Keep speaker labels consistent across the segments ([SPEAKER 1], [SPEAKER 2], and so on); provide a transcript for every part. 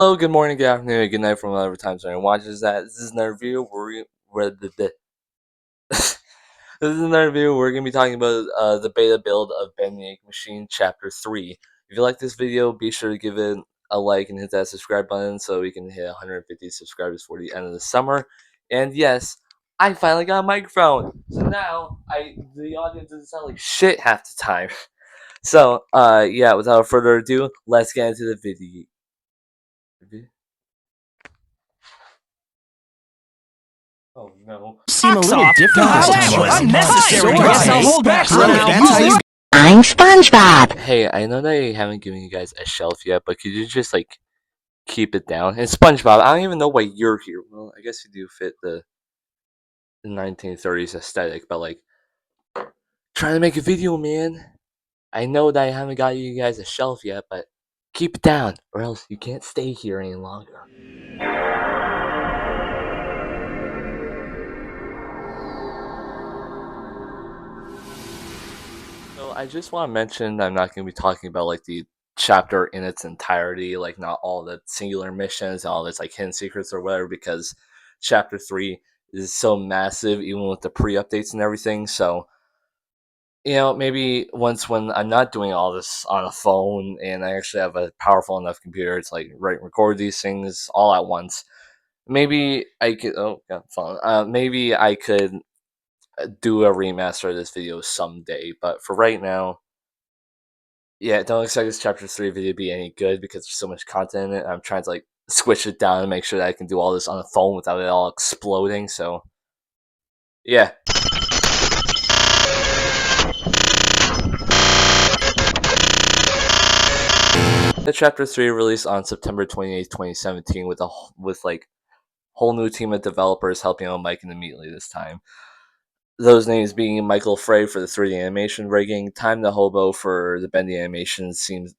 [SPEAKER 1] Hello, good morning, good afternoon, good night from whatever time zone watches that. This is another review where this is another review. We're gonna be talking about the beta build of Bendy Machine Chapter 3. If you like this video, be sure to give it a like and hit that subscribe button so we can hit 150 subscribers for the end of the summer. And yes, I finally got a microphone. So now the audience doesn't sound like shit half the time. So yeah, without further ado, let's get into the video. Oh no.
[SPEAKER 2] Seem a little different this time.
[SPEAKER 3] However, unnecessary.
[SPEAKER 2] Yes, I'll hold back some of that.
[SPEAKER 3] I'm SpongeBob.
[SPEAKER 1] Hey, I know that I haven't given you guys a shelf yet, but could you just like keep it down? And SpongeBob, I don't even know why you're here. Well, I guess you do fit the 1930s aesthetic, but like trying to make a video, man. I know that I haven't got you guys a shelf yet, but keep it down, or else you can't stay here any longer. So I just want to mention that I'm not going to be talking about like the chapter in its entirety, like not all the singular missions, all this like hidden secrets or whatever, because chapter 3 is so massive, even with the pre-updates and everything. So maybe once when I'm not doing all this on a phone and I actually have a powerful enough computer to like record these things all at once, maybe I could. Oh, yeah, phone. Maybe I could do a remaster of this video someday. But for right now, yeah, don't expect this chapter 3 video to be any good because there's so much content in it. I'm trying to like squish it down and make sure that I can do all this on the phone without it all exploding. So yeah. The chapter 3 released on September 28th, 2017 with like whole new team of developers helping out Mike immediately this time. Those names being Michael Frey for the 3D animation rigging, Time the Hobo for the Bendy animation scenes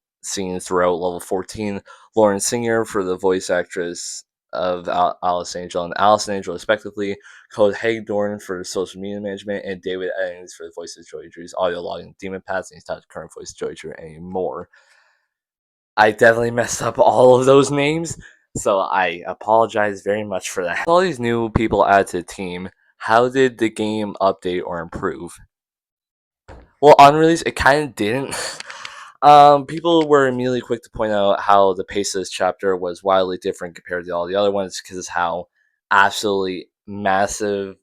[SPEAKER 1] throughout level 14, Lauren Singer for the voice actress of Alice Angel and Allison Angel respectively, Code Hagdorn for the social media management, and David Eddings for the voice of Joey Drew's audio logging Demon Paths, and he's not the current voice of Joey Drew anymore. I definitely messed up all of those names, so I apologize very much for that. With all these new people added to the team, how did the game update or improve? Well, on release, it kind of didn't. People were immediately quick to point out how the pace of this chapter was wildly different compared to all the other ones because of how absolutely massive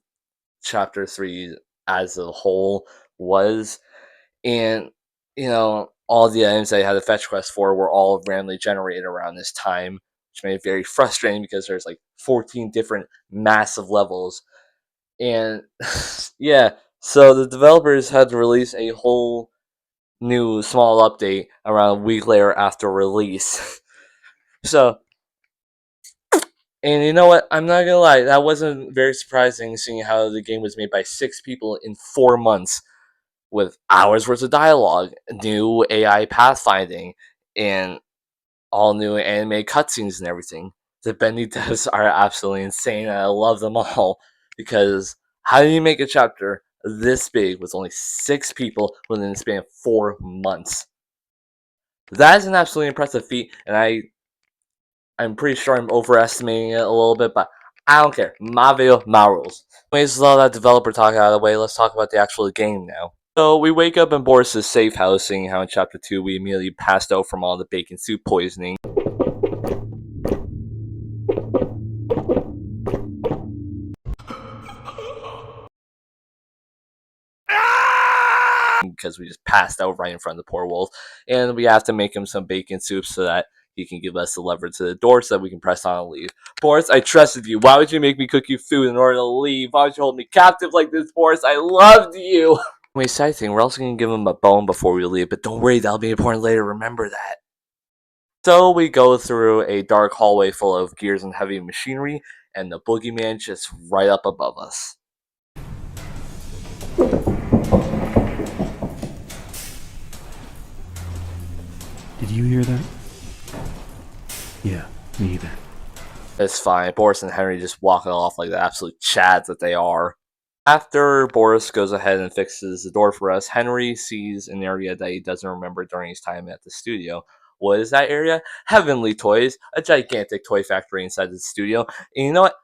[SPEAKER 1] chapter 3 as a whole was. And, all the items I had to fetch quests for were all randomly generated around this time, which made it very frustrating because there's like 14 different massive levels. And yeah, so the developers had to release a whole new small update around a week later after release. So, and you know what? I'm not gonna lie, that wasn't very surprising seeing how the game was made by 6 people in 4 months with hours worth of dialogue, new AI pathfinding, and all new anime cutscenes and everything. The Bendy devs are absolutely insane, and I love them all because how do you make a chapter this big with only 6 people within the span of 4 months? That is an absolutely impressive feat, and I'm pretty sure I'm overestimating it a little bit, but I don't care. My video, my rules. Anyways, with all that developer talk out of the way, let's talk about the actual game now. So we wake up in Boris's safe house, seeing how in chapter 2 we immediately passed out from all the bacon soup poisoning. Because we just passed out right in front of the poor wolf, and we have to make him some bacon soup so that he can give us the lever to the door so that we can press on and leave. Boris, I trusted you. Why would you make me cook you food in order to leave? Why would you hold me captive like this, Boris? I loved you. Wait, side thing, we're also gonna give him a bone before we leave, but don't worry, that'll be important later. Remember that. So we go through a dark hallway full of gears and heavy machinery, and the boogeyman just right up above us.
[SPEAKER 2] Did you hear that? Yeah, me either.
[SPEAKER 1] It's fine. Boris and Henry just walk off like the absolute chads that they are. After Boris goes ahead and fixes the door for us, Henry sees an area that he doesn't remember during his time at the studio. What is that area? Heavenly Toys, a gigantic toy factory inside the studio. And you know what?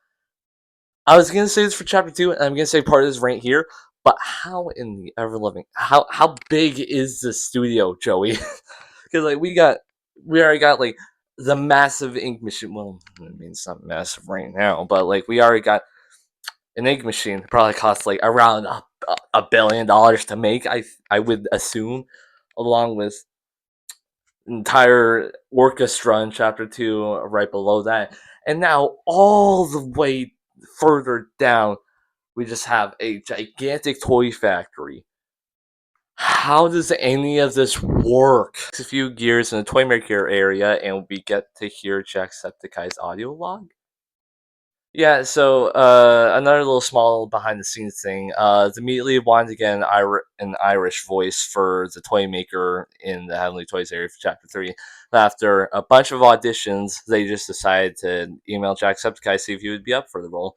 [SPEAKER 1] I was gonna say this for chapter 2, and I'm gonna say part of this right here. But how in the ever loving how big is the studio, Joey? Because like we already got like the massive ink machine. Well, I mean it's not massive right now, but like we already got an ink machine. It probably costs like around $1 billion to make. I would assume, along with entire orchestra in chapter 2 right below that, and now all the way further down we just have a gigantic toy factory. How does any of this work? A few gears in the toy maker area, and we get to hear Jacksepticeye's audio log. Yeah, so another little small behind the scenes thing. They immediately wanted to get an Irish voice for the toy maker in the Heavenly Toys area for Chapter 3. After a bunch of auditions, they just decided to email Jacksepticeye, see if he would be up for the role.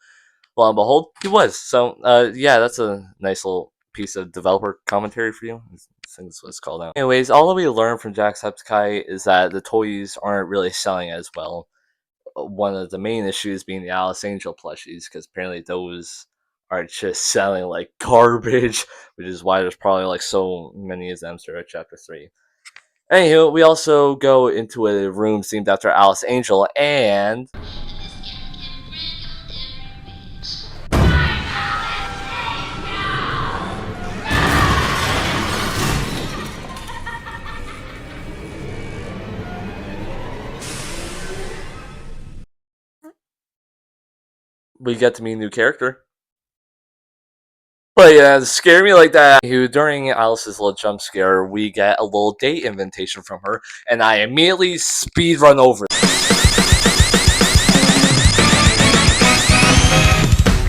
[SPEAKER 1] Lo and behold, he was. So, yeah, that's a nice little piece of developer commentary for you. I think that's what it's called out. Anyways, all that we learned from Jacksepticeye is that the toys aren't really selling as well. One of the main issues being the Alice Angel plushies, because apparently those are just selling like garbage, which is why there's probably like so many of them throughout Chapter 3. Anywho, we also go into a room themed after Alice Angel, and we get to meet a new character. But yeah, to scare me like that. Who during Alice's little jump scare, we get a little date invitation from her, and I immediately speed run over.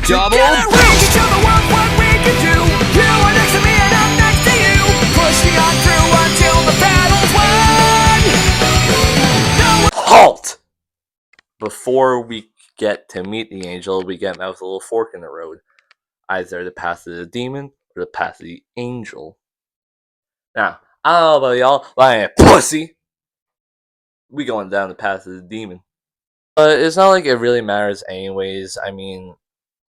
[SPEAKER 4] Double reach to the world, what we can do. You are next to me and I'm next to you. Pushing on through until the battle's won.
[SPEAKER 1] Halt! Before we get to meet the angel, we get met with a little fork in the road. Either the path of the demon or the path of the angel. Now, I don't know about y'all, but I ain't pussy. We going down the path of the demon. But it's not like it really matters anyways. I mean,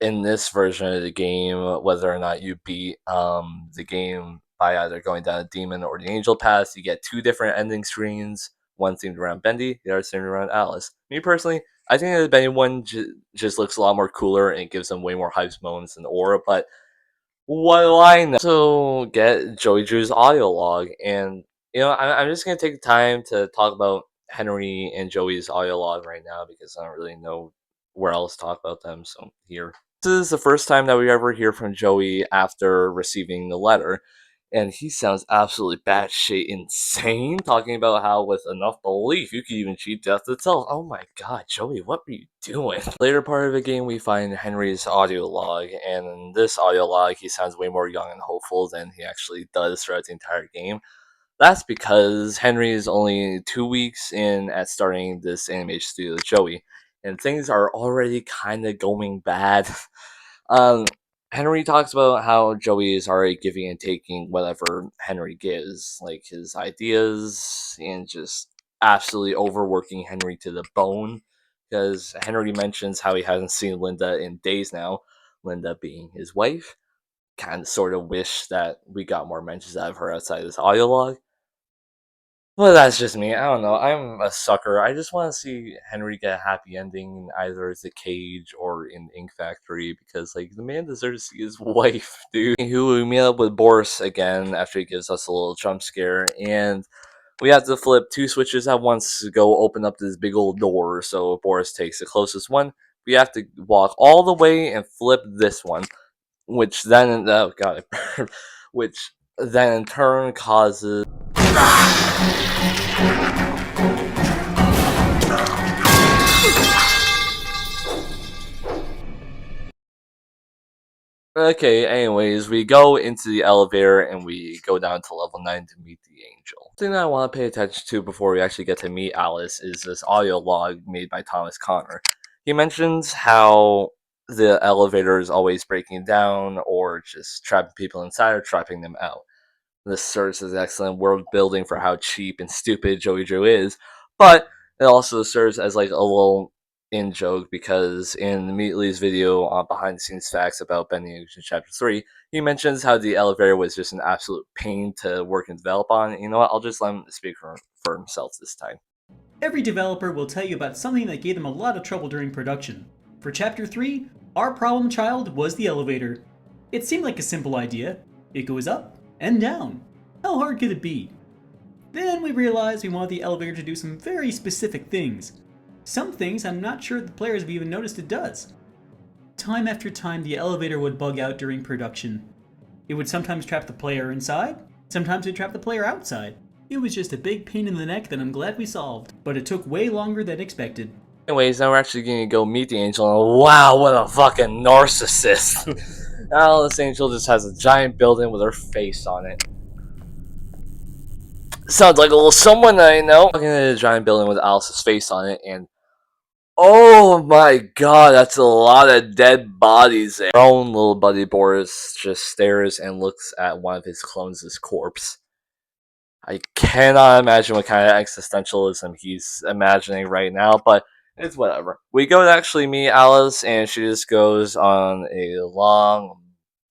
[SPEAKER 1] in this version of the game, whether or not you beat the game by either going down the demon or the angel path, you get two different ending screens. One themed around Bendy, the other themed around Alice. Me personally, I think the Bendy one just looks a lot more cooler and gives them way more hype moments than Aura, but what do I know? So get Joey Drew's audio log, and I'm just gonna take the time to talk about Henry and Joey's audio log right now because I don't really know where else to talk about them. So here, this is the first time that we ever hear from Joey after receiving the letter, and he sounds absolutely batshit insane, talking about how with enough belief you could even cheat death itself. Oh my god, Joey, what were you doing? Later part of the game, we find Henry's audio log, and in this audio log, he sounds way more young and hopeful than he actually does throughout the entire game. That's because Henry is only 2 weeks in at starting this animation studio with Joey, and things are already kind of going bad. um, Henry talks about how Joey is already giving and taking whatever Henry gives, like his ideas, and just absolutely overworking Henry to the bone. Because Henry mentions how he hasn't seen Linda in days now, Linda being his wife. Kind of sort of wish that we got more mentions out of her outside this audio log. Well, that's just me. I don't know. I'm a sucker. I just want to see Henry get a happy ending in either The Cage or in Ink Factory because, like, the man deserves to see his wife, dude. Who we meet up with Boris again after he gives us a little jump scare, and we have to flip two switches at once to go open up this big old door. So Boris takes the closest one. We have to walk all the way and flip this one, which then oh god, which then in turn causes. Okay, anyways, we go into the elevator and we go down to level 9 to meet the angel. The thing that I want to pay attention to before we actually get to meet Alice is this audio log made by Thomas Connor. He mentions how the elevator is always breaking down or just trapping people inside or trapping them out. This serves as excellent world building for how cheap and stupid Joey Drew is, but it also serves as like a little in joke because in Meatley's video on behind the scenes facts about Bendy in Chapter 3, he mentions how the elevator was just an absolute pain to work and develop on. You know what? I'll just let him speak for himself this time.
[SPEAKER 2] Every developer will tell you about something that gave them a lot of trouble during production. For Chapter 3, our problem child was the elevator. It seemed like a simple idea. It goes up and down. How hard could it be? Then we realized we wanted the elevator to do some very specific things. Some things I'm not sure the players have even noticed it does. Time after time, the elevator would bug out during production. It would sometimes trap the player inside, sometimes it would trap the player outside. It was just a big pain in the neck that I'm glad we solved, but it took way longer than expected.
[SPEAKER 1] Anyways, now we're actually gonna go meet the angel, and wow, what a fucking narcissist! Now this angel just has a giant building with her face on it. Sounds like a little someone I know. Walking into a giant building with Alice's face on it, and oh my god, that's a lot of dead bodies there. Our own little buddy Boris just stares and looks at one of his clones' corpse. I cannot imagine what kind of existentialism he's imagining right now, but it's whatever. We go to actually meet Alice, and she just goes on a long,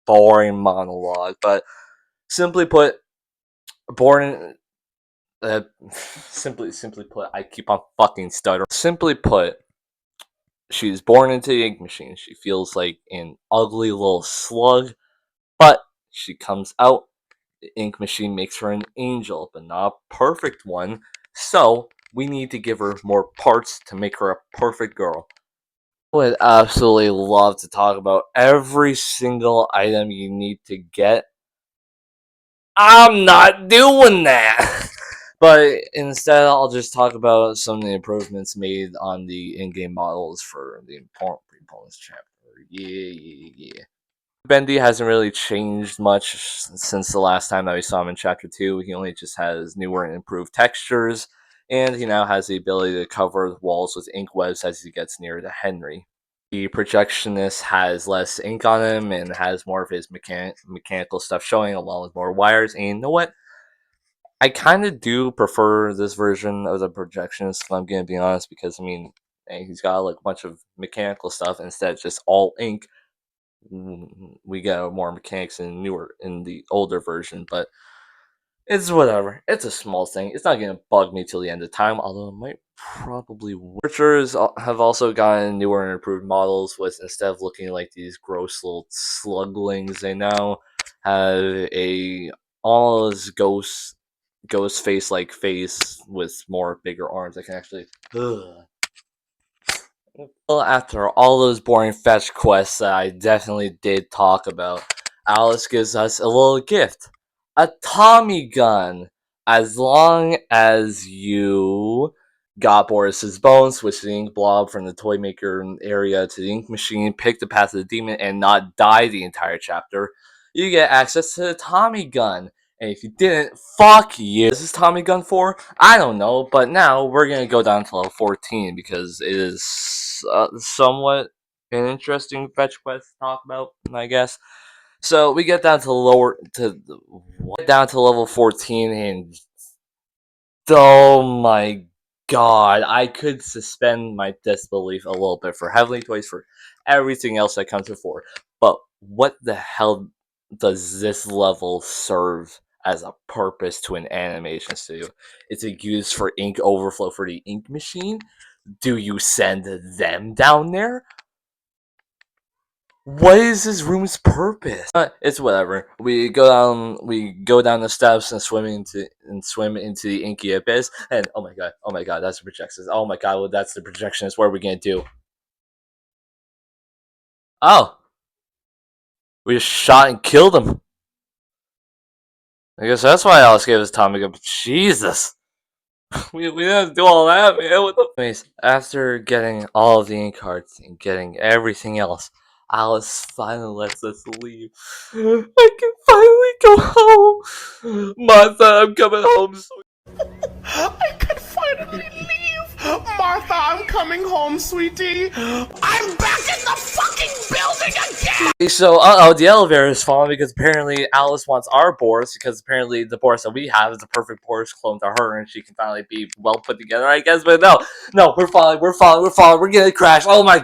[SPEAKER 1] boring monologue. But simply put, born. Simply put, I keep on fucking stuttering. Simply put, she's born into the ink machine. She feels like an ugly little slug, but she comes out. The ink machine makes her an angel, but not a perfect one. So we need to give her more parts to make her a perfect girl. I would absolutely love to talk about every single item you need to get. I'm not doing that! But instead, I'll just talk about some of the improvements made on the in-game models for the important components chapter. Yeah. Bendy hasn't really changed much since the last time that we saw him in Chapter 2. He only just has newer and improved textures, and he now has the ability to cover walls with ink webs as he gets nearer to Henry. The projectionist has less ink on him and has more of his mechanical stuff showing, along with more wires. And you know what? I kind of do prefer this version of the projectionist, if I'm going to be honest, because, I mean, he's got like a bunch of mechanical stuff instead of just all ink. We get more mechanics in the older version, but it's whatever. It's a small thing. It's not gonna bug me till the end of time, although it might probably. Archers have also gotten newer and improved models, with instead of looking like these gross little sluglings, they now have a almost ghost face like face with more bigger arms that can actually. Ugh. Well, after all those boring fetch quests that I definitely did talk about, Alice gives us a little gift. A Tommy gun. As long as you got Boris's bones, switch the ink blob from the toy maker area to the ink machine, pick the path of the demon, and not die the entire chapter, you get access to the Tommy gun. And if you didn't, fuck you. This is Tommy gun for? I don't know, but now we're gonna go down to level 14 because it is somewhat an interesting fetch quest to talk about, I guess. So we get down to level 14, and oh my god, I could suspend my disbelief a little bit for Heavenly Toys for everything else that comes before. But what the hell does this level serve as a purpose to an animation studio? Is it used for ink overflow for the ink machine? Do you send them down there? What is this room's purpose? It's whatever. We go down the steps and swim into the inky abyss. And oh my god, that's the projectionist. Oh my god, well, that's the projectionist. What are we gonna do? Oh, we just shot and killed him. I guess that's why Alice gave us Tommy gun. Jesus. We didn't have to do all that, man. What the? Anyways, after getting all of the ink cards and getting everything else, Alice finally lets us leave. I can finally go home. Martha, I'm coming home.
[SPEAKER 5] I could finally leave. Martha, I'm coming home, sweetie. I'm
[SPEAKER 4] I'm back in the fucking building again!
[SPEAKER 1] So, the elevator is falling because apparently Alice wants our Boris, because apparently the Boris that we have is the perfect Boris clone to her, and she can finally be well put together, I guess. But no, we're falling, we're gonna crash. Oh my.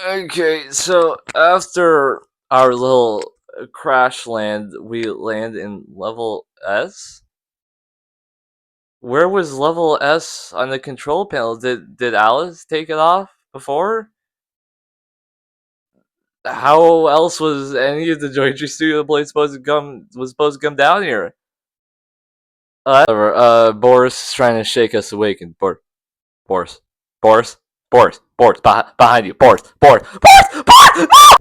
[SPEAKER 1] Okay, so after our little crash land, we land in level S. Where was level S on the control panel? Did Alice take it off before? How else was any of the Jointry Studio Blades supposed to come down here? Boris is trying to shake us awake, and Boris, behind you, Boris, no!